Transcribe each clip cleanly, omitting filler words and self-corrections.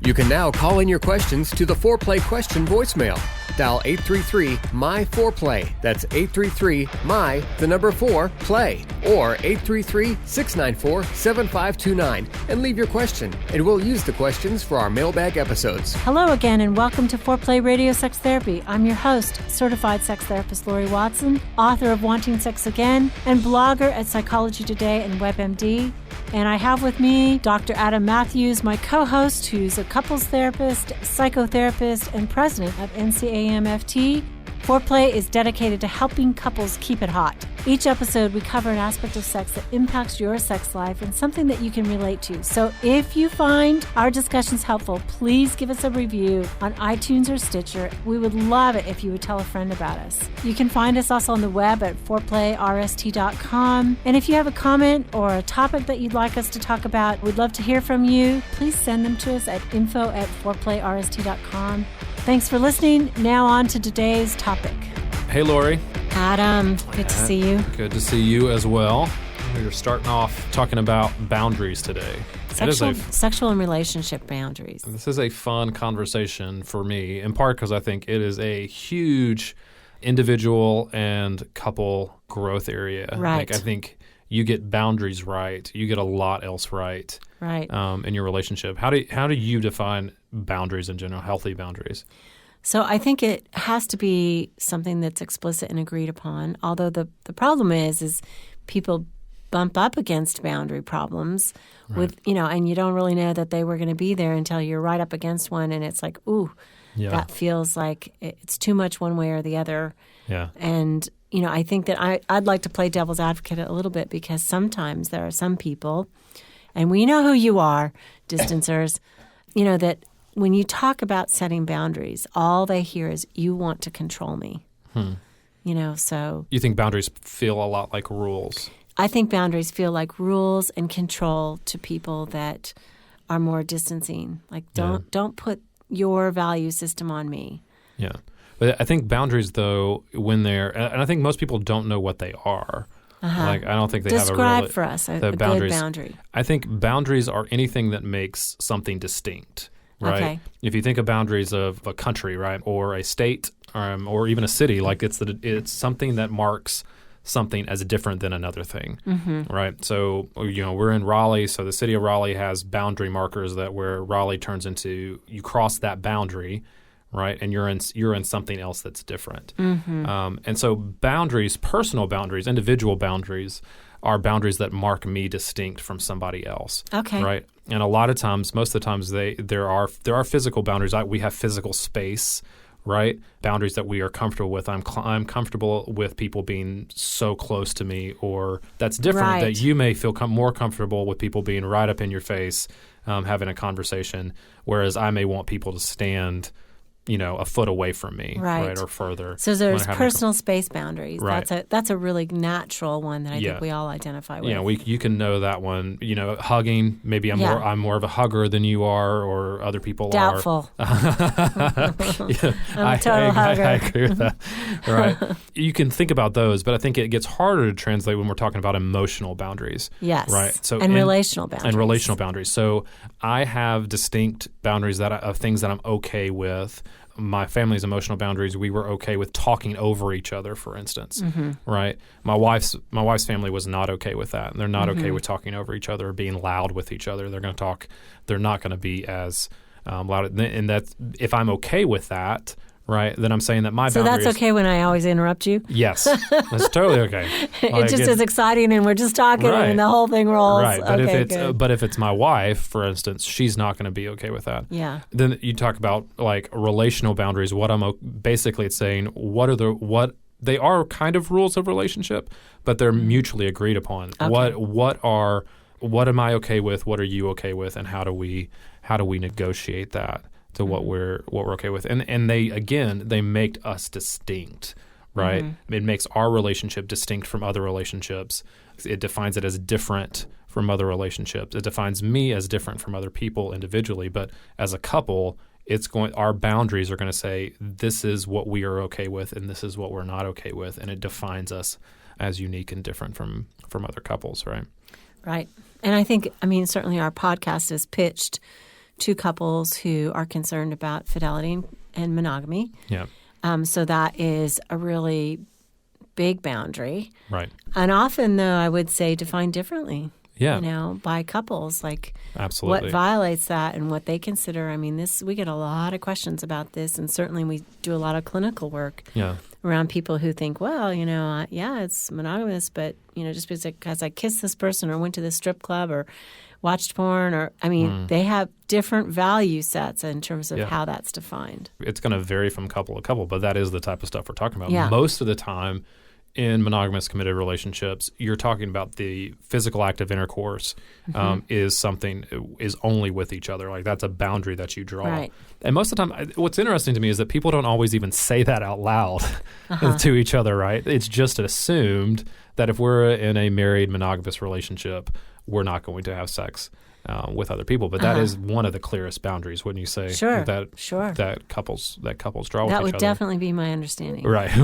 You can now call in your questions to the Foreplay question voicemail. Dial 833-MY-4PLAY. That's 833-MY-4-PLAY. Or 833-694-7529. And leave your question, and we'll use the questions for our mailbag episodes. Hello again, and welcome to Foreplay Radio Sex Therapy. I'm your host, certified sex therapist Laurie Watson, author of Wanting Sex Again, and blogger at Psychology Today and WebMD. And I have with me Dr. Adam Mathews, my co-host, who's a couples therapist, psychotherapist, and president of NCAMFT. Foreplay is dedicated to helping couples keep it hot. Each episode, we cover an aspect of sex that impacts your sex life and something that you can relate to. So if you find our discussions helpful, please give us a review on iTunes or Stitcher. We would love it if you would tell a friend about us. You can find us also on the web at foreplayrst.com. And if you have a comment or a topic that you'd like us to talk about, we'd love to hear from you. Please send them to us at info@foreplayrst.com. Thanks for listening. Now on to today's topic. Hey, Laurie. Adam, good to see you. Good to see you as well. We're starting off talking about boundaries today. Sexual and relationship boundaries. This is a fun conversation for me, in part because I think it is a huge individual and couple growth area. Right. I think you get boundaries right, you get a lot else right. Right. In your relationship. How do you define boundaries in general, healthy boundaries? So I think it has to be something that's explicit and agreed upon, although the problem is people bump up against boundary problems with, and you don't really know that they were going to be there until you're right up against one, and it's like, ooh, that feels like it's too much one way or the other. Yeah. And, I think that I'd like to play devil's advocate a little bit, because sometimes there are some people, and we know who you are, distancers, that when you talk about setting boundaries, all they hear is, you want to control me. So. You think boundaries feel a lot like rules? I think boundaries feel like rules and control to people that are more distancing. Like, don't put your value system on me. Yeah. But I think boundaries, though, when and I think most people don't know what they are. Like, I don't think they Describe for us a good boundary. I think boundaries are anything that makes something distinct, right? Okay. If you think of boundaries of a country, right, or a state, or even a city, like it's something that marks something as different than another thing, right? So, we're in Raleigh, so the city of Raleigh has boundary markers that where Raleigh turns into, you cross that boundary, right? And you're in something else that's different. And so boundaries, personal boundaries, individual boundaries, are boundaries that mark me distinct from somebody else. Okay. Right? And a lot of times, most of the times, there are physical boundaries. We have physical space, right? Boundaries that we are comfortable with. I'm comfortable with people being so close to me, or that's different. Right. That you may feel more comfortable with people being right up in your face, having a conversation, whereas I may want people to stand a foot away from me, right, or further. So there's personal space boundaries. Right. That's a really natural one that I think we all identify with. Yeah, you can know that one. Hugging. Maybe I'm more of a hugger than you are, or other people Doubtful. are. Doubtful. I'm a total hugger. I agree with that. Right. You can think about those, but I think it gets harder to translate when we're talking about emotional boundaries. Yes. Right. So relational boundaries. And relational boundaries. So I have distinct boundaries of things that I'm okay with. My family's emotional boundaries, we were okay with talking over each other, for instance, right? My wife's family was not okay with that. And they're not okay with talking over each other or being loud with each other. They're going to talk. They're not going to be as loud. And that's, if I'm okay with that, right, then I'm saying that my boundary So that's okay when I always interrupt you? Yes. That's totally okay. It just is exciting, and we're just talking, and the whole thing rolls. Right. But okay, but if it's my wife, for instance, she's not going to be okay with that. Yeah. Then you talk about like relational boundaries. Basically it's saying what they are kind of rules of relationship, but they're mutually agreed upon. Okay. What am I okay with? What are you okay with? And how do we negotiate that to what we're okay with? And they make us distinct, right? It makes our relationship distinct from other relationships. It defines it as different from other relationships. It defines me as different from other people individually, but as a couple, our boundaries are going to say, this is what we are okay with and this is what we're not okay with, and it defines us as unique and different from other couples, right? Right. And I think, certainly our podcast is pitched two couples who are concerned about fidelity and monogamy. Yeah. So that is a really big boundary. Right. And often, though, I would say defined differently. Yeah. By couples, like Absolutely. what violates that and what they consider. I mean, we get a lot of questions about this, and certainly we do a lot of clinical work around people who think, well, it's monogamous, but, just because I kissed this person or went to this strip club or watched porn they have different value sets in terms of how that's defined. It's going to vary from couple to couple, but that is the type of stuff we're talking about. Yeah. Most of the time, in monogamous committed relationships, you're talking about the physical act of intercourse is only with each other. Like that's a boundary that you draw. Right. And most of the time, what's interesting to me is that people don't always even say that out loud to each other, right? It's just assumed that if we're in a married monogamous relationship, we're not going to have sex with other people. But that is one of the clearest boundaries, wouldn't you say? Sure. That couples draw with each other. That would definitely be my understanding. Right.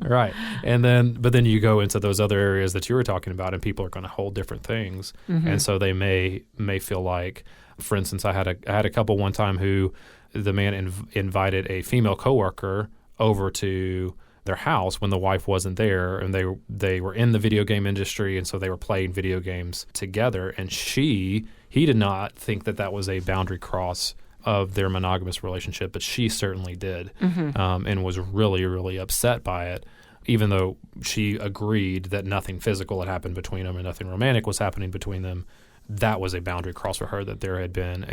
Right. But then you go into those other areas that you were talking about, and people are going to hold different things. And so they may feel like, for instance, I had a couple one time who the man invited a female coworker over to their house when the wife wasn't there, and they were in the video game industry, and so they were playing video games together. And he did not think that was a boundary cross of their monogamous relationship, but she certainly did, and was really, really upset by it, even though she agreed that nothing physical had happened between them and nothing romantic was happening between them. That was a boundary cross for her, that there had been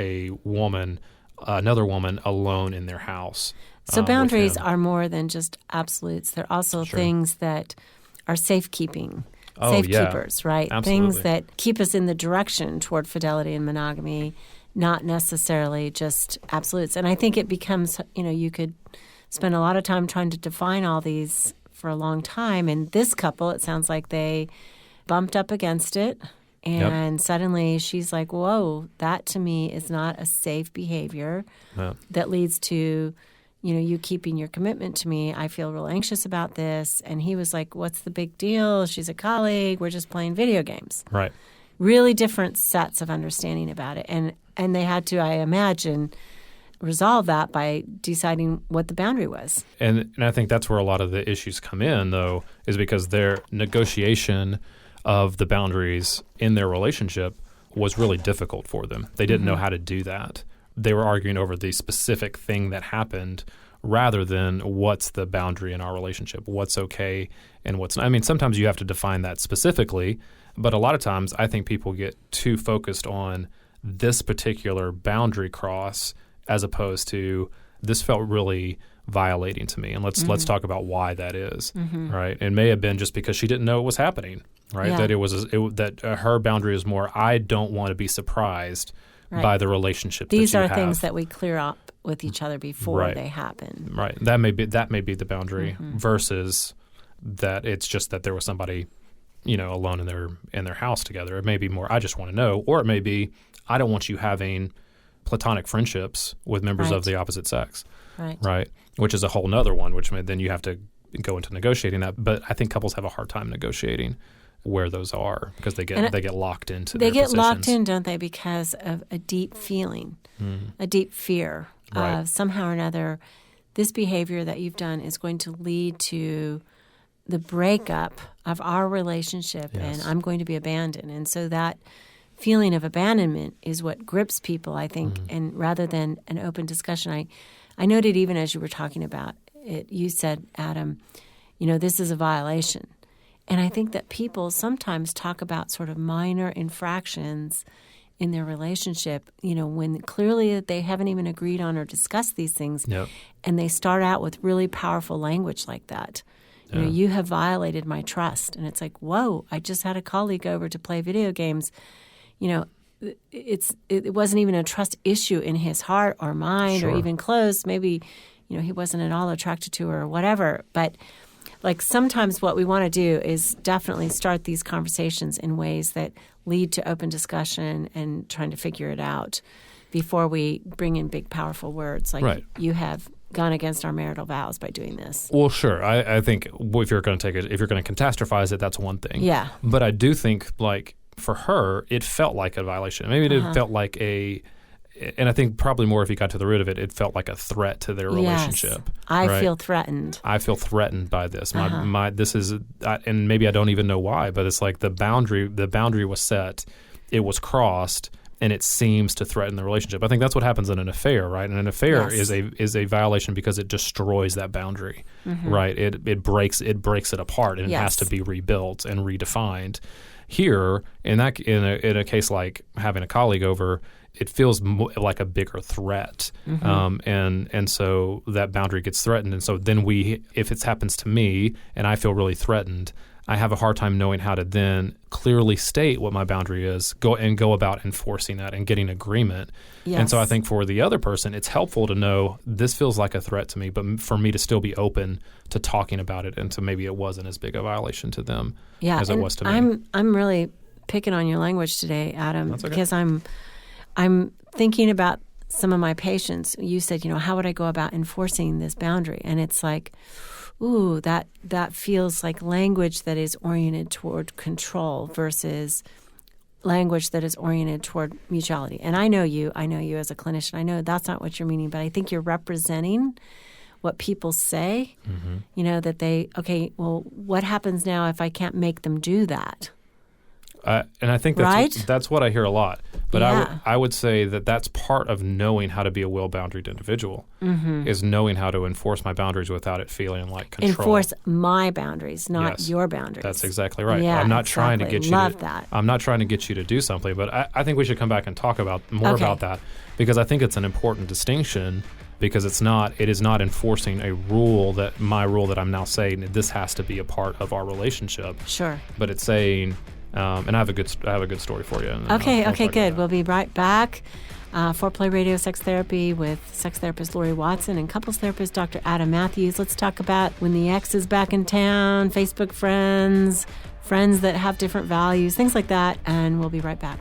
another woman alone in their house. So boundaries are more than just absolutes. They're also things that are safekeepers, right? Absolutely. Things that keep us in the direction toward fidelity and monogamy, not necessarily just absolutes. And I think it becomes, you could spend a lot of time trying to define all these for a long time. And this couple, it sounds like they bumped up against it. And suddenly she's like, whoa, that to me is not a safe behavior that leads to, you keeping your commitment to me. I feel real anxious about this. And he was like, what's the big deal? She's a colleague. We're just playing video games. Right. Really different sets of understanding about it. And they had to, I imagine, resolve that by deciding what the boundary was. And I think that's where a lot of the issues come in, though, is because their negotiation of the boundaries in their relationship was really difficult for them. They didn't know how to do that. They were arguing over the specific thing that happened rather than what's the boundary in our relationship, what's okay and what's not. I mean, sometimes you have to define that specifically, but a lot of times I think people get too focused on this particular boundary cross as opposed to this felt really violating to me. And let's talk about why that is, right? It may have been just because she didn't know it was happening, right? Yeah. That her boundary is more, I don't want to be surprised by the relationship These that you are have. things that we clear up with each other before they happen. Right. That may be the boundary versus that it's just that there was somebody, alone in their house together. It may be more, I just want to know, or it may be, I don't want you having platonic friendships with members of the opposite sex. Right. Which is a whole nother one, then you have to go into negotiating that. But I think couples have a hard time negotiating where those are because they get locked into their positions. They get locked in, don't they, because of a deep feeling, a deep fear of somehow or another this behavior that you've done is going to lead to the breakup of our relationship and I'm going to be abandoned. And so that feeling of abandonment is what grips people, I think, and rather than an open discussion. I noted even as you were talking about it, you said, Adam, this is a violation. And I think that people sometimes talk about sort of minor infractions in their relationship, when clearly they haven't even agreed on or discussed these things. Yep. And they start out with really powerful language like that. You have violated my trust. And it's like, whoa, I just had a colleague over to play video games. It wasn't even a trust issue in his heart or mind or even close. Maybe, he wasn't at all attracted to her or whatever. But like sometimes what we want to do is definitely start these conversations in ways that lead to open discussion and trying to figure it out before we bring in big, powerful words like you have gone against our marital vows by doing this. Well, sure. I think if you're going to catastrophize it, that's one thing. Yeah. But I do think, like, for her, it felt like a violation. Maybe it felt like and I think probably more if you got to the root of it, it felt like a threat to their relationship. I feel threatened. I feel threatened by this. This is, and maybe I don't even know why, but it's like the boundary was set, it was crossed, and it seems to threaten the relationship. I think that's what happens in an affair, right? And an affair is a violation because it destroys that boundary, right? It breaks it apart, and it has to be rebuilt and redefined. Here, in a case like having a colleague over, it feels like a bigger threat, and so that boundary gets threatened. And so then if it happens to me and I feel really threatened, I have a hard time knowing how to then clearly state what my boundary is, go about enforcing that and getting agreement. Yes. And so I think for the other person, it's helpful to know this feels like a threat to me, but for me to still be open to talking about it, and so maybe it wasn't as big a violation to them as it was to me. I'm really picking on your language today, Adam, That's okay. because I'm thinking about some of my patients. You said, how would I go about enforcing this boundary? And it's like, ooh, that feels like language that is oriented toward control versus language that is oriented toward mutuality. And I know you as a clinician. I know that's not what you're meaning, but I think you're representing what people say, that what happens now if I can't make them do that? And I think that's what I hear a lot. But I would say that that's part of knowing how to be a well-boundaried individual, is knowing how to enforce my boundaries without it feeling like control. Enforce my boundaries, not your boundaries. That's exactly right. Yeah, I'm not trying to get you that. I'm not trying to get you to do something, but I think we should come back and talk about that, because I think it's an important distinction, because it is not enforcing my rule that I'm now saying that this has to be a part of our relationship. Sure. But it's saying, and I have a good story for you. Okay, good. We'll be right back. Foreplay Radio Sex Therapy with sex therapist Laurie Watson and couples therapist Dr. Adam Mathews. Let's talk about when the ex is back in town, Facebook friends that have different values, things like that, and we'll be right back.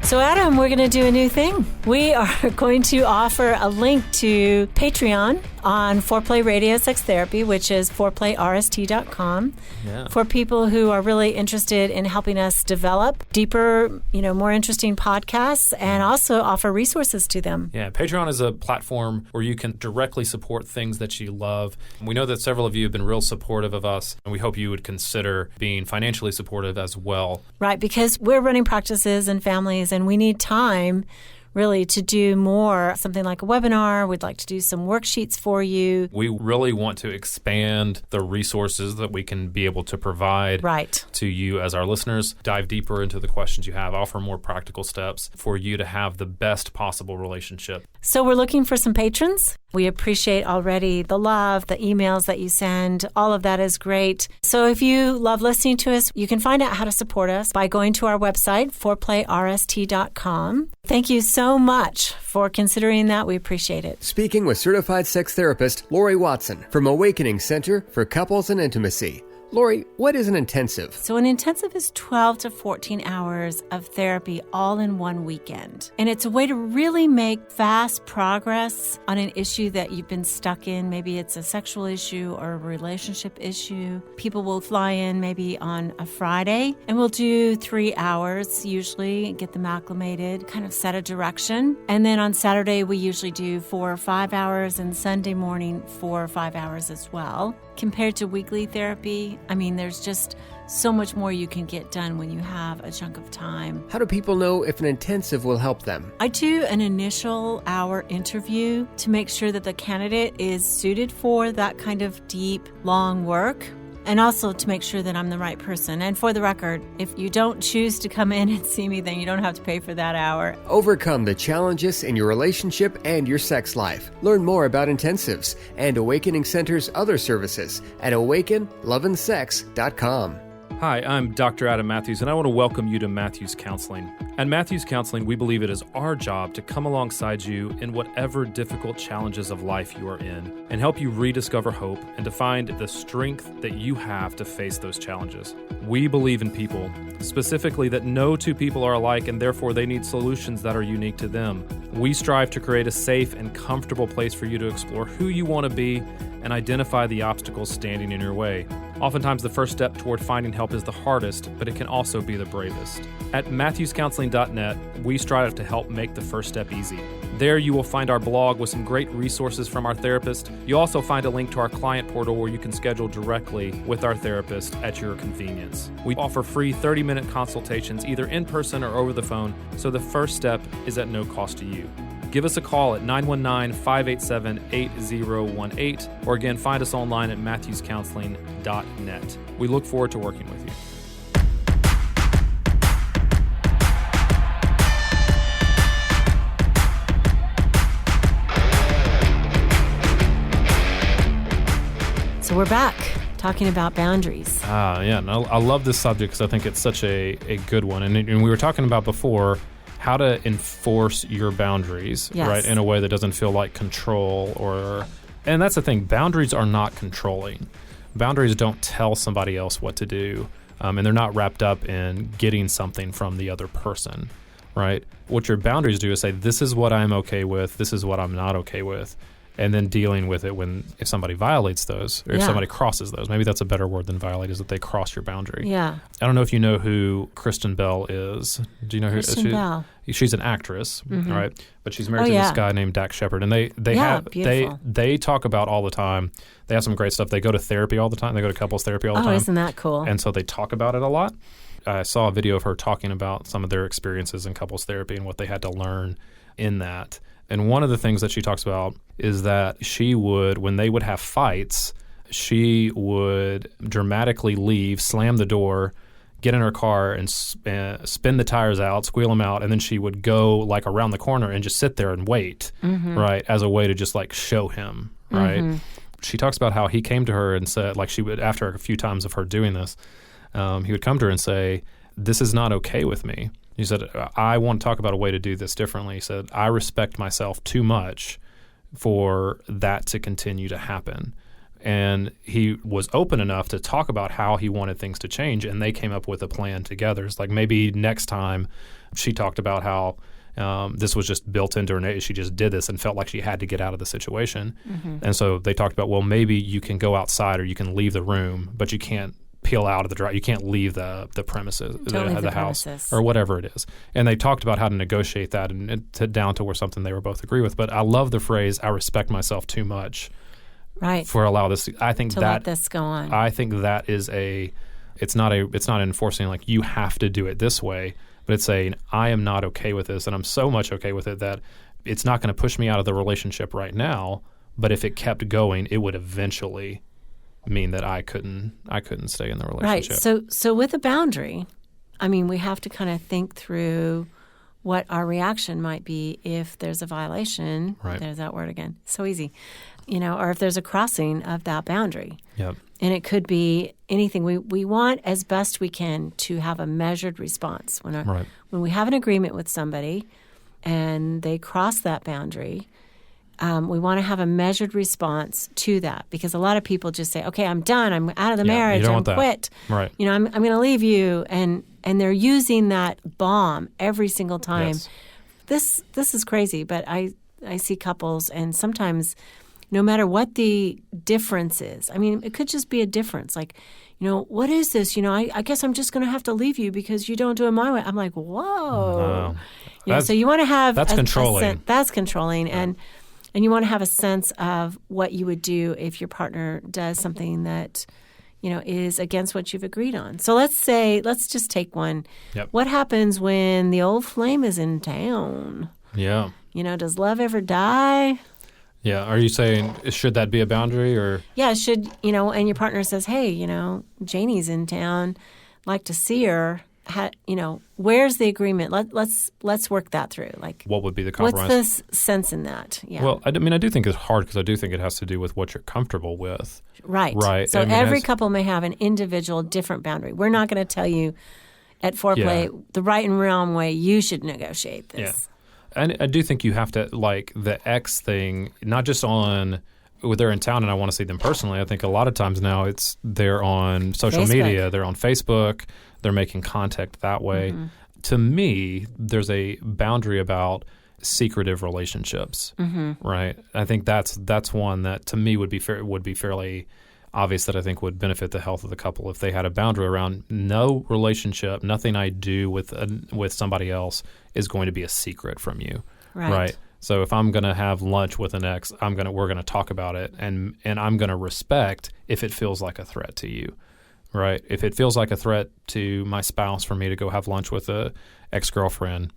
So, Adam, we're going to do a new thing. We are going to offer a link to Patreon on Foreplay Radio Sex Therapy, which is foreplayrst.com, for people who are really interested in helping us develop deeper, more interesting podcasts, and also offer resources to them. Yeah, Patreon is a platform where you can directly support things that you love. We know that several of you have been real supportive of us, and we hope you would consider being financially supportive as well. Right, because we're running practices and families, and we need time really to do more, something like a webinar. We'd like to do some worksheets for you. We really want to expand the resources that we can be able to provide to you as our listeners, dive deeper into the questions you have, offer more practical steps for you to have the best possible relationship. So we're looking for some patrons. We appreciate already the love, the emails that you send. All of that is great. So if you love listening to us, you can find out how to support us by going to our website, foreplayrst.com. Thank you so much for considering that. We appreciate it. Speaking with certified sex therapist Laurie Watson from Awakening Center for Couples and Intimacy. Laurie, what is an intensive? So an intensive is 12 to 14 hours of therapy all in one weekend. And it's a way to really make fast progress on an issue that you've been stuck in. Maybe it's a sexual issue or a relationship issue. People will fly in maybe on a Friday, and we'll do 3 hours usually, get them acclimated, kind of set a direction. And then on Saturday, we usually do 4 or 5 hours, and Sunday morning, 4 or 5 hours as well. Compared to weekly therapy, there's just so much more you can get done when you have a chunk of time. How do people know if an intensive will help them? I do an initial hour interview to make sure that the candidate is suited for that kind of deep, long work, and also to make sure that I'm the right person. And for the record, if you don't choose to come in and see me, then you don't have to pay for that hour. Overcome the challenges in your relationship and your sex life. Learn more about intensives and Awakening Center's other services at awakenloveandsex.com. Hi, I'm Dr. Adam Mathews, and I want to welcome you to Mathews Counseling. At Mathews Counseling, we believe it is our job to come alongside you in whatever difficult challenges of life you are in and help you rediscover hope and to find the strength that you have to face those challenges. We believe in people, specifically that no two people are alike and therefore they need solutions that are unique to them. We strive to create a safe and comfortable place for you to explore who you want to be and identify the obstacles standing in your way. Oftentimes, the first step toward finding help is the hardest, but it can also be the bravest. At MathewsCounseling.net, we strive to help make the first step easy. There you will find our blog with some great resources from our therapist. You'll also find a link to our client portal where you can schedule directly with our therapist at your convenience. We offer free 30-minute consultations either in person or over the phone, so the first step is at no cost to you. Give us a call at 919-587-8018, or again, find us online at MathewsCounseling.net. We look forward to working with you. So we're back talking about boundaries. And I love this subject because I think it's such a good one. And we were talking about before how to enforce your boundaries, yes, right, in a way that doesn't feel like control and that's the thing. Boundaries are not controlling. Boundaries don't tell somebody else what to do, and they're not wrapped up in getting something from the other person, right? What your boundaries do is say, this is what I'm okay with, this is what I'm not okay with, and then dealing with it if somebody violates those or if somebody crosses those. Maybe that's a better word than violate, is that they cross your boundary. Yeah. I don't know if you know who Kristen Bell is. Do you know Kristen who? Bell. She's an actress, right? But she's married to this guy named Dax Shepard, and they talk about all the time. They have some great stuff. They go to therapy all the time. They go to couples therapy all the time. Oh, isn't that cool? And so they talk about it a lot. I saw a video of her talking about some of their experiences in couples therapy and what they had to learn in that. And one of the things that she talks about is that she would, when they would have fights, she would dramatically leave, slam the door, get in her car and spin the tires out, squeal them out, and then she would go like around the corner and just sit there and wait, right, as a way to just like show him, right? She talks about how he came to her and said, like she would, after a few times of her doing this, he would come to her and say, this is not okay with me. He said, I want to talk about a way to do this differently. He said, I respect myself too much for that to continue to happen. And he was open enough to talk about how he wanted things to change, and they came up with a plan together. It's like maybe next time she talked about how this was just built into her. She just did this and felt like she had to get out of the situation. And so they talked about, well, maybe you can go outside or you can leave the room, but you can't peel out of the drive. You can't leave the premises, the house, or whatever it is. And they talked about how to negotiate that and down to where something they were both agree with. But I love the phrase, I respect myself too much. Right. For allow this, I think let this go on. I think that is it's not enforcing like you have to do it this way, but it's saying I am not okay with this, and I'm so much okay with it that it's not going to push me out of the relationship right now. But if it kept going, it would eventually mean that I couldn't stay in the relationship. Right. So with a boundary, I mean, we have to kind of think through what our reaction might be if there's a violation. Right. There's that word again. So easy. Or if there's a crossing of that boundary. Yep. And it could be anything. We want, as best we can, to have a measured response. When we have an agreement with somebody and they cross that boundary, we want to have a measured response to that, because a lot of people just say, okay, I'm done. I'm out of the marriage. I'm quit. Right. I'm going to leave you. And they're using that bomb every single time. Yes. This is crazy, but I see couples, and sometimes no matter what the difference is, I mean, it could just be a difference. Like, what is this? I guess I'm just going to have to leave you because you don't do it my way. I'm like, whoa. So you want to have that's controlling. That's controlling. Yeah. And you want to have a sense of what you would do if your partner does something that, is against what you've agreed on. So let's just take one. Yep. What happens when the old flame is in town? Yeah. Does love ever die? Yeah. Are you saying, should that be a boundary or? Yeah, should, and your partner says, hey, Janie's in town, like to see her. Where's the agreement? Let's work that through. Like, what would be the compromise? What's the sense in that? Yeah. Well, I do think it's hard because I do think it has to do with what you're comfortable with. Right. Right. So every couple may have an individual different boundary. We're not going to tell you at foreplay the right and wrong way you should negotiate this. Yeah. And I do think you have to, like the ex thing, not just on they're in town and I want to see them personally. I think a lot of times now they're on social media, they're on Facebook, they're making contact that way. Mm-hmm. To me, there's a boundary about secretive relationships, right? I think that's one that to me would be fairly obvious that I think would benefit the health of the couple if they had a boundary around no relationship, nothing I do with somebody else is going to be a secret from you, right? So if I'm going to have lunch with an ex, we're going to talk about it, and I'm going to respect if it feels like a threat to you, right? If it feels like a threat to my spouse for me to go have lunch with a ex-girlfriend,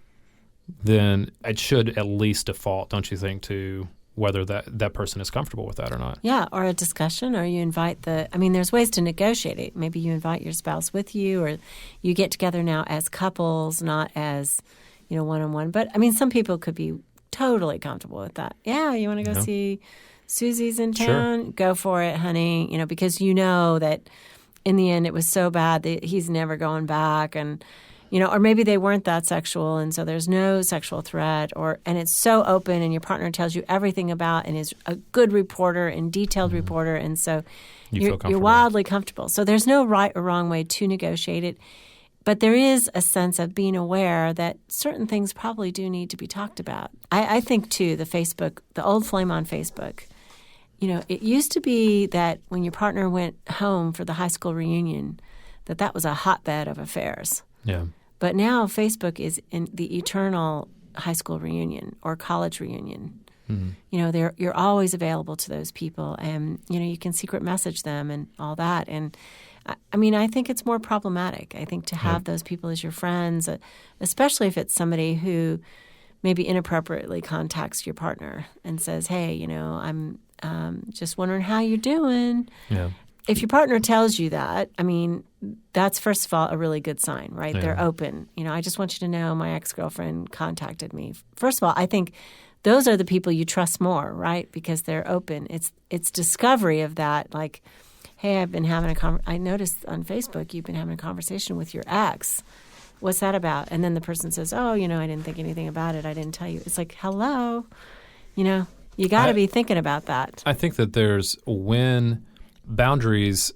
then it should at least default, don't you think, to whether that person is comfortable with that or not. Yeah, or a discussion, or you invite there's ways to negotiate it. Maybe you invite your spouse with you, or you get together now as couples, not as, one-on-one. But, some people could be totally comfortable with that. Yeah, you want to go see Susie's in town? Sure. Go for it, honey, because you know that in the end it was so bad that he's never going back, and or maybe they weren't that sexual, and so there's no sexual threat, and it's so open, and your partner tells you everything about and is a good reporter and detailed reporter, and so you're wildly comfortable. So there's no right or wrong way to negotiate it, but there is a sense of being aware that certain things probably do need to be talked about. I think, too, the old flame on Facebook, it used to be that when your partner went home for the high school reunion, that was a hotbed of affairs. Yeah. But now Facebook is in the eternal high school reunion or college reunion. Mm-hmm. You're always available to those people, and you can secret message them and all that. And I think it's more problematic. I think to have those people as your friends, especially if it's somebody who maybe inappropriately contacts your partner and says, "Hey, I'm just wondering how you're doing." Yeah. If your partner tells you that, that's first of all a really good sign, right? Yeah. They're open. I just want you to know my ex-girlfriend contacted me. First of all, I think those are the people you trust more, right? Because they're open. It's discovery of that, like, hey, I've been having I noticed on Facebook you've been having a conversation with your ex. What's that about? And then the person says, oh, I didn't think anything about it. I didn't tell you. It's like, hello, you got to be thinking about that. I think that when boundaries,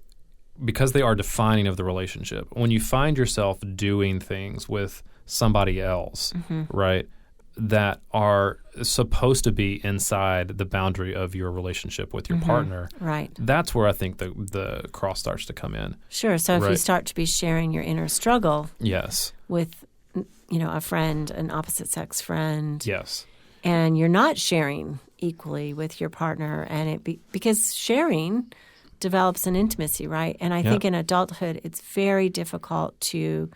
because they are defining of the relationship, when you find yourself doing things with somebody else, right, that are supposed to be inside the boundary of your relationship with your partner, right, that's where I think the cross starts to come in. Sure. So if you start to be sharing your inner struggle with, a friend, an opposite sex friend, and you're not sharing equally with your partner, and because sharing develops an intimacy, right? And I think in adulthood, it's very difficult to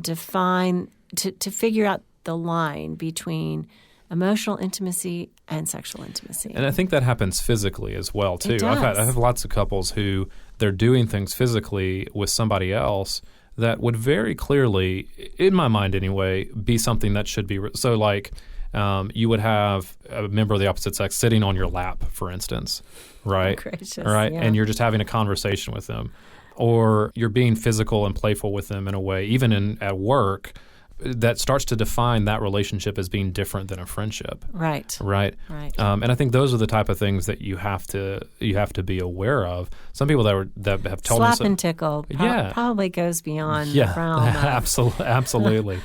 define, to figure out the line between emotional intimacy and sexual intimacy. And I think that happens physically as well, too. It does. I have lots of couples who they're doing things physically with somebody else that would very clearly, in my mind anyway, be something that should be so like you would have a member of the opposite sex sitting on your lap, for instance, right? Oh, gracious, right? Yeah. And you're just having a conversation with them. Or you're being physical and playful with them in a way, even at work, that starts to define that relationship as being different than a friendship. Right. Right. Right. And I think those are the type of things that you have to be aware of. Some people that have told me slap and tickle probably goes beyond the realm of absolutely.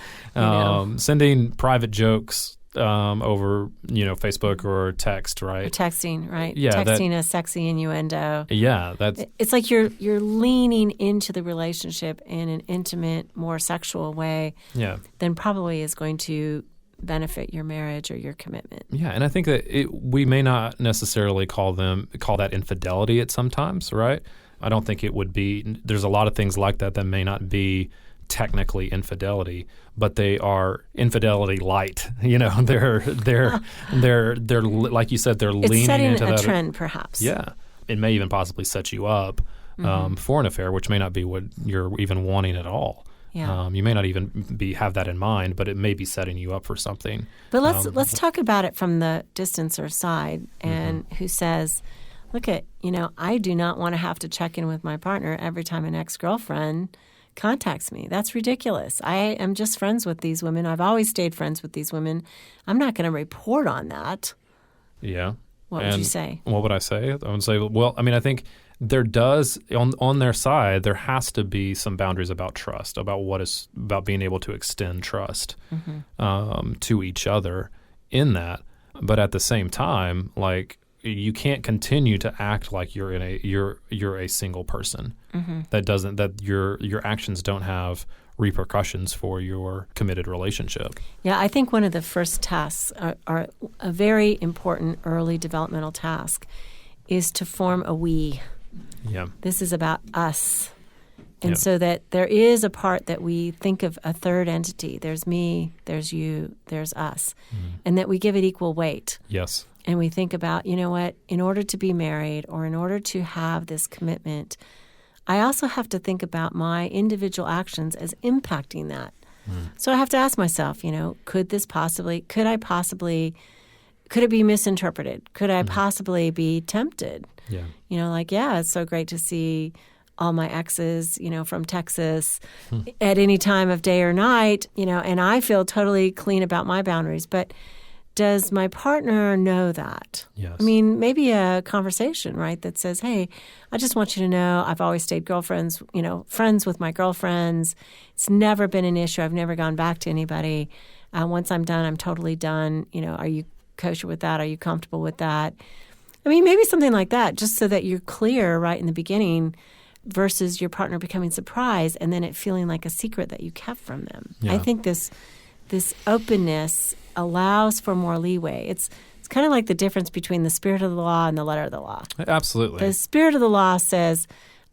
Sending private jokes over Facebook or text, right? Or texting, right? Yeah, texting a sexy innuendo. Yeah, it's like you're leaning into the relationship in an intimate, more sexual way. Yeah, then probably is going to benefit your marriage or your commitment. Yeah, and I think that we may not necessarily call that infidelity at sometimes, right? I don't think it would be. There's a lot of things like that may not be technically infidelity, but they are infidelity light. They're like you said, they're leaning into that. It's setting a trend, perhaps. Yeah, it may even possibly set you up for an affair, which may not be what you're even wanting at all. Yeah. You may not even have that in mind, but it may be setting you up for something. But let's talk about it from the distancer side, and who says, look, I do not want to have to check in with my partner every time an ex-girlfriend contacts me. That's ridiculous. I am just friends with these women. I've always stayed friends with these women. I'm not going to report on that. Yeah. What would you say? What would I say? I would say, well, I think there does on their side, there has to be some boundaries about trust, about being able to extend trust to each other in that. But at the same time, like, you can't continue to act like you're a single person. That your actions don't have repercussions for your committed relationship. Yeah, I think one of the first tasks are a very important early developmental task is to form a we. Yeah. This is about us. And so that there is a part that we think of a third entity. There's me, there's you, there's us. And that we give it equal weight. Yes. And we think about, you know what, in order to be married or in order to have this commitment, I also have to think about my individual actions as impacting that. So I have to ask myself, you know, could it be misinterpreted? Could I possibly be tempted? Yeah. You know, like, yeah, it's so great to see all my exes, you know, from Texas at any time of day or night, you know, and I feel totally clean about my boundaries. But does my partner know that? Yes. I mean, maybe a conversation, right, that says, hey, I just want you to know I've always stayed friends with my girlfriends. It's never been an issue. I've never gone back to anybody. Once I'm done, I'm totally done. You know, are you kosher with that? Are you comfortable with that? I mean, maybe something like that, just so that you're clear right in the beginning versus your partner becoming surprised and then it feeling like a secret that you kept from them. Yeah. I think this openness allows for more leeway. It's kind of like the difference between the spirit of the law and the letter of the law. Absolutely. The spirit of the law says,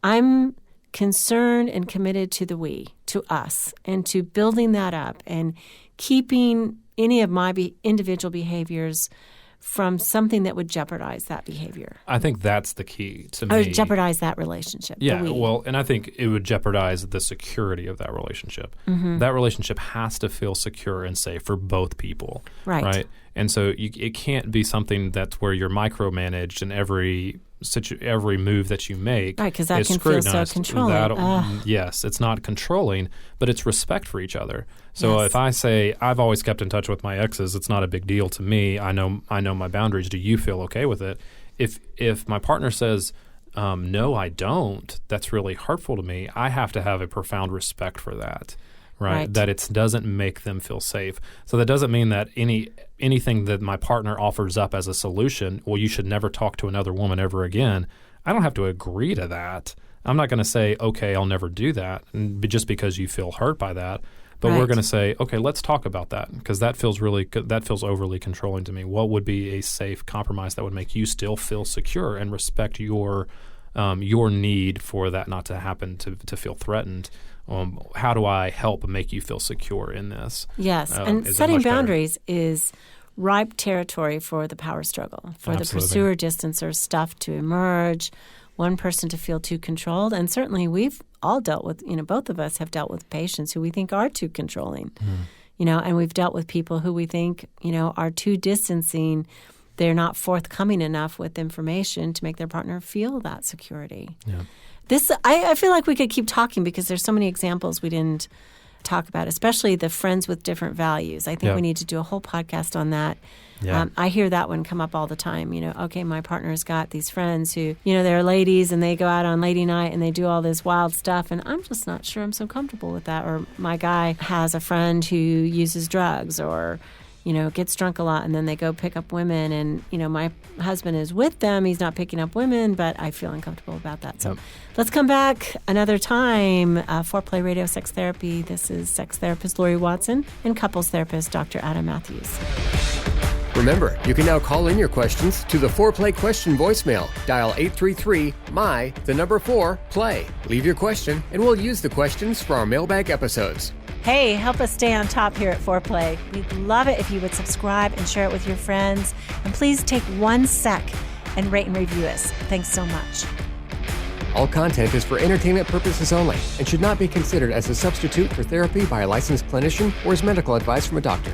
I'm concerned and committed to the we, to us, and to building that up and keeping any of my individual behaviors from something that would jeopardize that behavior. I think that's the key to me. Or jeopardize that relationship. Yeah, well, and I think it would jeopardize the security of that relationship. That relationship has to feel secure and safe for both people. Right? And so it can't be something that's where you're micromanaged and every move that you make right, because that is can feel scrutinized. so controlling. Yes, it's not controlling, but it's respect for each other. So if I say, I've always kept in touch with my exes, it's not a big deal to me. I know my boundaries. Do you feel okay with it? If my partner says, no, I don't, that's really hurtful to me, I have to have a profound respect for that. Right? That it doesn't make them feel safe. So that doesn't mean that anything that my partner offers up as a solution, well, you should never talk to another woman ever again. I don't have to agree to that. I'm not going to say, okay, I'll never do that, just because you feel hurt by that. But we're going to say, okay, let's talk about that, because that feels overly controlling to me. What would be a safe compromise that would make you still feel secure and respect your need for that not to happen, to feel threatened? How do I help make you feel secure in this? Yes, and setting boundaries is ripe territory for the power struggle, for the pursuer-distancer stuff to emerge, one person to feel too controlled. And certainly we've all dealt with, both of us have dealt with patients who we think are too controlling, and we've dealt with people who we think, are too distancing. They're not forthcoming enough with information to make their partner feel that security. Yeah. I feel like we could keep talking because there's so many examples we didn't talk about, especially the friends with different values. I think we need to do a whole podcast on that. Yeah. I hear that one come up all the time. Okay, my partner's got these friends who, they're ladies and they go out on lady night and they do all this wild stuff, and I'm just not sure I'm so comfortable with that. Or my guy has a friend who uses drugs or gets drunk a lot, and then they go pick up women. And, my husband is with them. He's not picking up women, but I feel uncomfortable about that. So let's come back another time. Foreplay Radio Sex Therapy. This is sex therapist Laurie Watson and couples therapist Dr. Adam Mathews. Remember, you can now call in your questions to the Foreplay question voicemail. Dial 833-4-PLAY. Leave your question, and we'll use the questions for our mailbag episodes. Hey, help us stay on top here at Foreplay. We'd love it if you would subscribe and share it with your friends. And please take 1 sec and rate and review us. Thanks so much. All content is for entertainment purposes only and should not be considered as a substitute for therapy by a licensed clinician or as medical advice from a doctor.